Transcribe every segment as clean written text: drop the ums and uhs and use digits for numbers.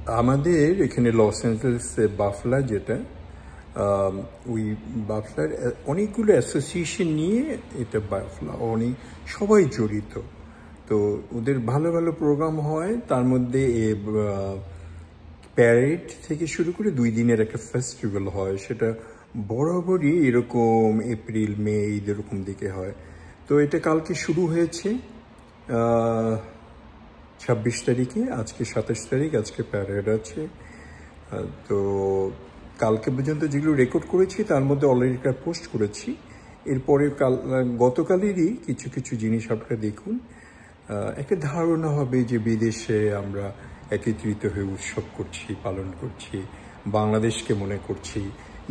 আমাদের এখানে লস অ্যাঞ্জেলেসে বাফলা যেটা ওই বাফলার অনেকগুলো অ্যাসোসিয়েশন নিয়ে এটা বাফলা সবাই জড়িত। তো ওদের ভালো ভালো প্রোগ্রাম হয়, তার মধ্যে প্যারেড থেকে শুরু করে 2 দিনের একটা ফেস্টিভ্যাল হয়, সেটা বরাবরই এরকম এপ্রিল মে এরকম দিকে হয়। তো এটা কালকে শুরু হয়েছে 26 তারিখে, আজকে 27 তারিখ, আজকে প্যারেড আছে। তো কালকে পর্যন্ত যেগুলো রেকর্ড করেছি তার মধ্যে অলরেডি একটা পোস্ট করেছি। এরপরে গতকালেরই কিছু কিছু জিনিস আপনারা দেখুন, একটা ধারণা হবে যে বিদেশে আমরা একত্রিত হয়ে উৎসব করছি, পালন করছি, বাংলাদেশকে মনে করছি,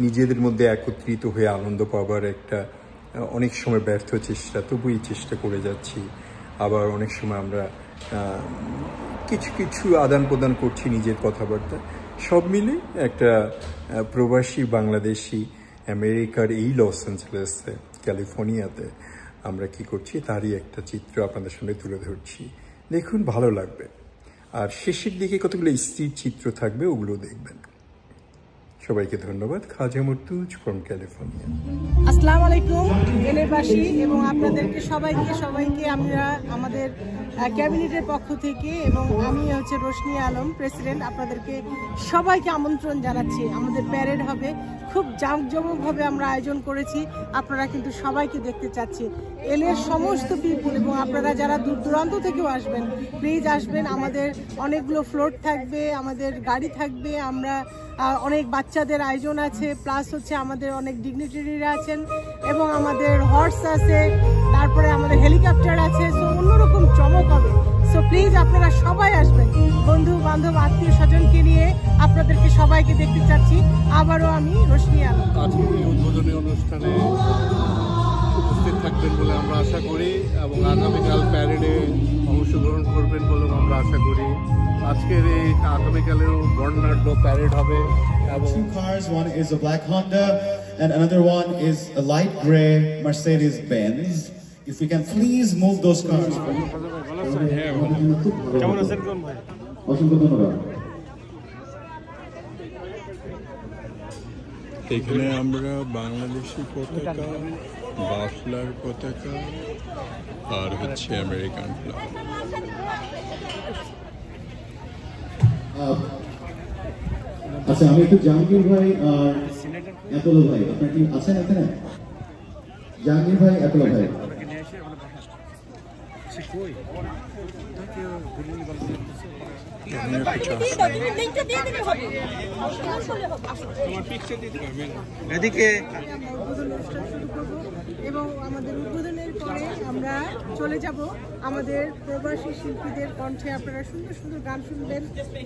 নিজেদের মধ্যে একত্রিত হয়ে আনন্দ পাবার একটা অনেক সময় ব্যর্থ চেষ্টা, তবুই চেষ্টা করে যাচ্ছি। আবার অনেক সময় আমরা কিছু কিছু আদান প্রদান করছি নিজের কথাবার্তা, সব মিলে একটা প্রবাসী বাংলাদেশি আমেরিকার এই লস অ্যাঞ্জেলেসে ক্যালিফোর্নিয়াতে আমরা কি করছি তারই একটা চিত্র আপনাদের সামনে তুলে ধরছি। দেখুন, ভালো লাগবে। আর শেষের দিকে কতগুলো স্থির চিত্র থাকবে, ওগুলো দেখবেন। সবাইকে ধন্যবাদ। খাজা মুর্তুজ ফ্রম ক্যালিফোর্নিয়া। আসসালামু আলাইকুম এলাকাবাসী এবং আপনাদেরকে সবাইকে আমরা আমাদের ক্যাবিনেটের পক্ষ থেকে এবং আমি হচ্ছে রোশনি আলম প্রেসিডেন্ট, আপনাদেরকে সবাইকে আমন্ত্রণ জানাচ্ছি। আমাদের প্যারেড হবে, খুব জাঁকজমকভাবে আমরা আয়োজন করেছি, আপনারা কিন্তু সবাইকে দেখতে চাচ্ছি। এলের সমস্ত পিপুল এবং আপনারা যারা দূর দূরান্ত থেকেও আসবেন, প্লিজ আসবেন। আমাদের অনেকগুলো ফ্লোট থাকবে, আমাদের গাড়ি থাকবে, আমরা অনেক বাচ্চাদের আয়োজন আছে, প্লাস হচ্ছে আমাদের অনেক ডিগনিটারিরা আছেন এবং আমাদের হর্স আছে, তারপরে আমাদের হেলিকপ্টার আছে। সো অন্যরকম চমক হবে। সো প্লিজ আপনারা সবাই আসবেন, বন্ধু বান্ধব আত্মীয় স্বজনকে নিয়ে আপনাদেরকে সবাইকে দেখতে চাচ্ছি। আবারও আমি রোশনি আলম। আজকে এই উদ্বোধনী অনুষ্ঠানে উপস্থিত থাকবেন বলে আমরা আশা করি এবং আগামীকাল প্যারেডে অংশগ্রহণ করবেন বলে আমরা আশা করি। আজকের এই আগামীকালেও বর্ণাঢ্য প্যারেড হবে। Two cars, one is a black Honda and another one is a light gray Mercedes-Benz. If we can please move those cars. এখানে আমরা বাংলাদেশি পতাকা, বাফলার পতাকা আর হচ্ছে আমেরিকান ফ্ল্যাগ। আচ্ছা, আমি একটু জাহাঙ্গীর ভাই আর অ্যাপোলো ভাই, আপনার কি আছেন এখানে? জাহাঙ্গীর ভাই, অ্যাপোলো ভাই। এবং আমাদের উদ্বোধনের পরে আমরা চলে যাব আমাদের প্রবাসী শিল্পীদের কণ্ঠে। আপনারা সুন্দর সুন্দর গান শুনবেন,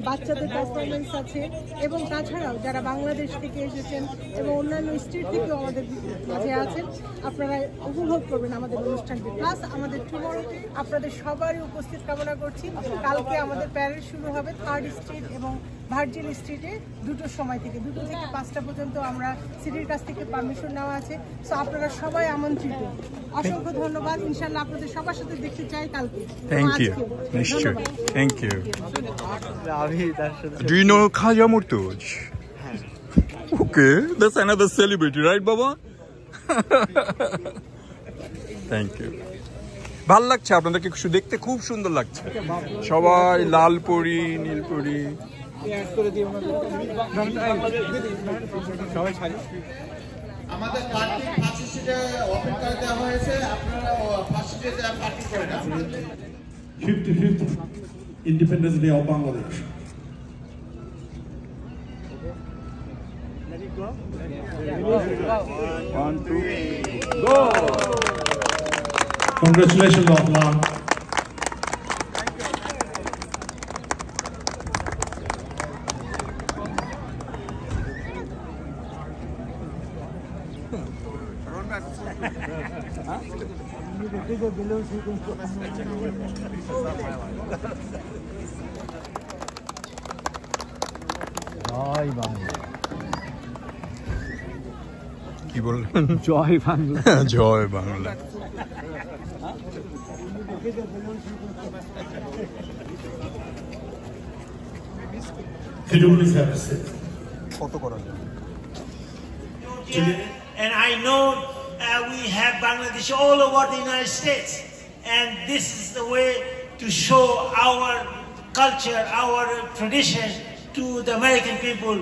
বাচ্চাদের পারফরমেন্স আছে এবং তাছাড়াও যারা বাংলাদেশ থেকে এসেছেন এবং অন্যান্য স্টেট থেকেও আমাদের মাঝে আছেন, আপনারা উপভোগ করবেন আমাদের অনুষ্ঠানটি। প্লাস আমাদের টুমরো আপনাদের সবারই উপস্থিত কামনা করছি। কালকে আমাদের প্যারেড শুরু হবে 3rd স্ট্রিট এবং ভার্জিন স্ট্রিটে 2টোর সময় থেকে 2টো থেকে 5টা পর্যন্ত আমরা সিটির কাছ থেকে পারমিশন নেওয়া আছে। সো আপনারা সবাই আমন্ত্রিত। অসংখ্য ধন্যবাদ। ইনশাআল্লাহ আপনাদের সবার সাথে দেখতে চাই কালকে। Thank you. নিশ্চয়। Thank you. Do you know Khaja Murtuj? Okay, that's another celebrity, right, Baba? Thank you. ভাল লাগছে আপনাদেরকে দেখতে, খুব সুন্দর লাগছে। সবাই লাল পরি, নীল পরি। আমাদের পার্কিং ফার্স্ট সিটে ওপেন করে দেওয়া হয়েছে, আপনারা ফার্স্ট সিটে পার্কিং করে দেন। 55th Independence Day of Bangladesh. One, two, go! Congratulations, Allah. জয় বাংলা। কি বললেন? জয় বাংলা। জয় Bangla. Could you please have a seat? And I know we have Bangladesh all over the United States, and this is the way to show our culture, our tradition to the American people,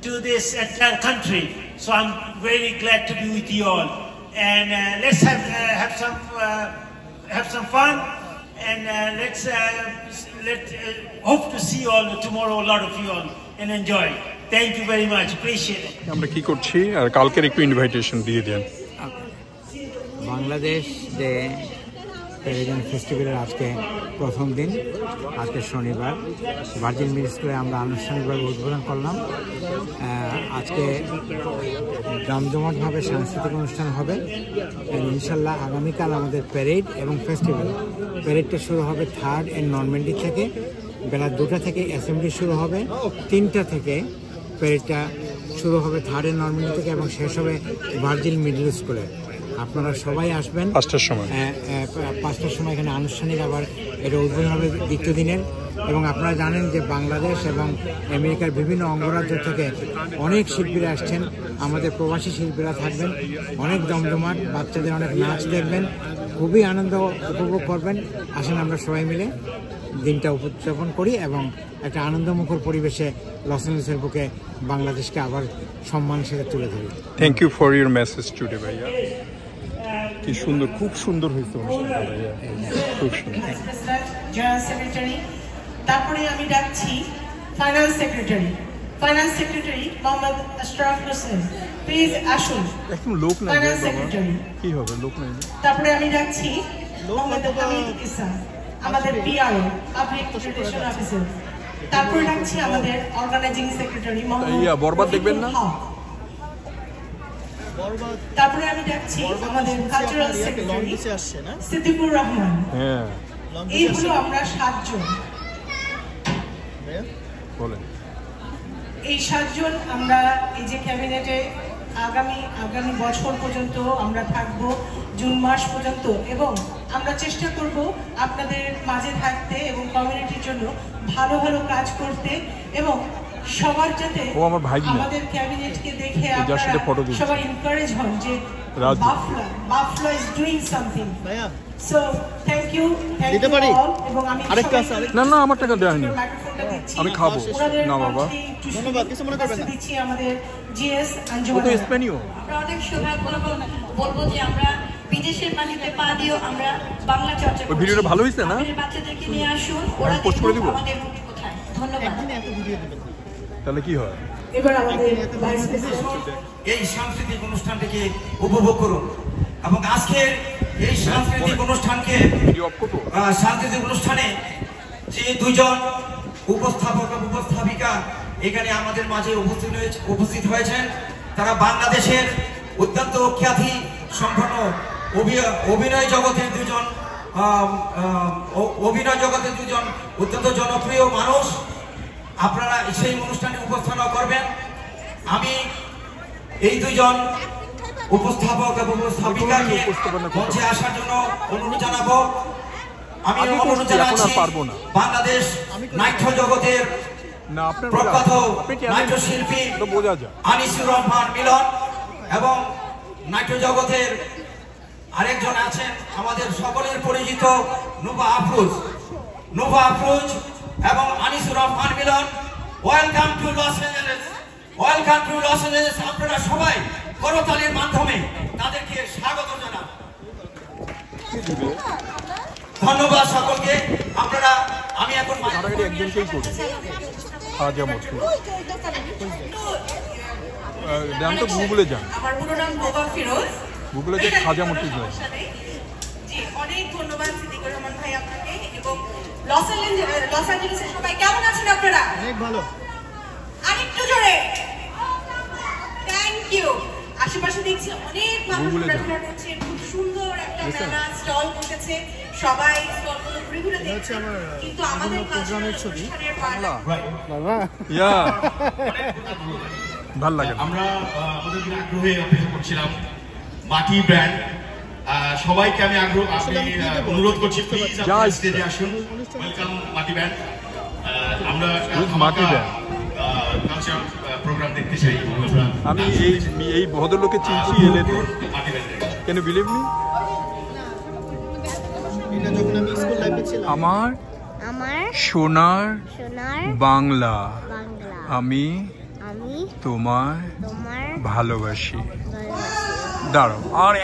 to this entire country. So I'm very glad to be with you all, and let's have some fun, and let's hope to see you all tomorrow, a lot of you all, and enjoy. Thank you very much. Appreciate it. আমরা কি করছি আর কালকের একটু invitation দিয়ে দেন। বাংলাদেশ যে parade ফেস্টিভ্যালের আজকে প্রথম দিন, আজকে শনিবার ভার্জিন মিডল স্কুলে আমরা আনুষ্ঠানিকভাবে উদ্বোধন করলাম। আজকে জমজমাটভাবে সাংস্কৃতিক অনুষ্ঠান হবে। ইনশাল্লাহ আগামীকাল আমাদের প্যারেড এবং ফেস্টিভ্যাল। প্যারেডটা শুরু হবে 3rd এন্ড নরম্যান্ডি থেকে, বেলা 2টা থেকে অ্যাসেম্বলি শুরু হবে, 3টা থেকে প্যারেডটা শুরু হবে 3rd এন্ড নরম্যান্ডি থেকে এবং শেষ হবে ভার্জিন মিডল স্কুলে। আপনারা সবাই আসবেন 5টার সময় এখানে আনুষ্ঠানিক আবার এটা উদ্বোধন হবে দ্বিতীয় দিনের। এবং আপনারা জানেন যে বাংলাদেশ এবং আমেরিকার বিভিন্ন অঙ্গরাজ্য থেকে অনেক শিল্পীরা আসছেন, আমাদের প্রবাসী শিল্পীরা থাকবেন, অনেক জমজমাট, বাচ্চাদের অনেক নাচ দেখবেন, খুবই আনন্দ উপভোগ করবেন। আসেন আমরা সবাই মিলে দিনটা উদযাপন করি এবং একটা আনন্দমুখর পরিবেশে লস অ্যাঞ্জেলেসের বুকে বাংলাদেশকে আবার সম্মানের সাথে তুলে ধরি। Thank you for your message today ভাইয়া। কি সুন্দর, খুব সুন্দর হয়েছে অনুষ্ঠানটা ভাইয়া, খুব সুন্দর। জয়েন্ট সেক্রেটারি, তারপরে আমি ডাকছি finance secretary Mohammad Ashraf Hossain, please আসুন। একদম লোক নাই কি হবে, লোক নাই। তারপরে আমি ডাকছি মোহাম্মদ হামিদ ইসা, আমাদের পিআরও পাবলিক রিলেশন অফিসার। তারপরে ডাকছি আমাদের অর্গানাইজিং সেক্রেটারি মোহাম্মদ বরবাদ দেখবেন না। তারপরে আমি ডাকছি আমাদের কালচারাল সেক্রেটারি সিদ্দিকুর রহমান। এই হলো আমরা 7 জন। এই 7 জন আমরা এই যে ক্যাবিনেটে আগামী বছর পর্যন্ত আমরা থাকব, জুন মাস পর্যন্ত, এবং আমরা চেষ্টা করব আপনাদের মাঝে থাকতে এবং কমিউনিটির জন্য ভালো ভালো কাজ করতে, এবং সবার যাতে আমাদের ক্যাবিনেটকে দেখে আপনারা সবাই এনকারেজ হন যে Bafla is doing something. So thank you all. এবং আমি না আমার টাকা দেওয়া হয়নি, আমি খাবো না বাবা, ধন্যবাদ। কিছু মনে করবেন না। দিচ্ছি আমাদের জিএস আঞ্জুমান। অনেক সৌভাগ্য বলবো যে আমরা বিদেশের মাটিতে পা দিও, আমরা বাংলা চর্চা করছি। ভিডিওটা ভালো হয়েছে না? বাচ্চাদেরকে নিয়ে আসুন, ওরা পোস্ট করে দিব আমাদের ভূমি কোথায়। ধন্যবাদ। তাহলে কি হয়, এবার আমাদের ভাইস প্রেসিডেন্ট এই সাংস্কৃতিক অনুষ্ঠানটিকে উপভোগ করুন, এবং আজকের এই সাংস্কৃতিক অনুষ্ঠানে যে 2 জন উপস্থাপক এবং উপস্থাপিকা এখানে আমাদের মাঝে উপস্থিত হয়েছেন, তারা বাংলাদেশের অত্যন্ত খ্যাতি সম্পন্ন অভিনয় জগতের দুজন অত্যন্ত জনপ্রিয় মানুষ। আপনারা সেই অনুষ্ঠানে উপস্থাপনা করবেন। আমি এই 2 জন উপস্থাপক এবং উপস্থাপিকাকে মঞ্চে আসার জন্য অনুরোধ জানাবো। আমি অনুরোধ জানাচ্ছি বাংলাদেশ নাট্য জগতের প্রখ্যাত নাট্যশিল্পী আনিসুর রহমান মিলন এবং নাট্য জগতের আরেকজন আছেন আমাদের সকলের পরিচিত নোভা আফরোজ এবং Anisur Rahman Milon. Welcome to Los Angeles. আপনারা সবাই করতালির মাধ্যমে তাদেরকে স্বাগত জানান। ধন্যবাদ সকলকে। আমি এখন একজনকেই করি খাজা মঠি নাম তো গুগলে যান, আমার পুরো নাম নোভা ফিরোজ, গুগলে যে খাজা মঠি যান। জি, অনেক ধন্যবাদ সিদ্দিকুর রহমান ভাই আপনাকে। এবং লস অ্যাঞ্জেলেসের সবাই কেমন আছেন আপনারা? অনেক ভালো। আরেকটু জোরে থ্যাংক ইউ। আশেপাশে দেখছি অনেক মানুষ ঘোরাফেরা করছে, খুব সুন্দর একটা মেলা স্টল বসেছে, সবাই স্টলগুলো ঘুরে ঘুরে দেখছে। কিন্তু আমাদের প্রোগ্রামের ছবি ভাল লাগে। আমরা আমাদের আগ্রহে অপেক্ষা করছিলাম মাটি ব্র্যান্ড। সবাইকে আমি অনুরোধ করছি স্টেজে আসুন। ওয়েলকাম মাটি ব্র্যান্ড। আমরা দেখতে চাই বন্ধুরা। আমি এই ভদ্রলোকে চিনছি এলে কেন বিলিভ মি আমার সোনার বাংলা আমি তোমায় ভালোবাসি। দাঁড়াও আর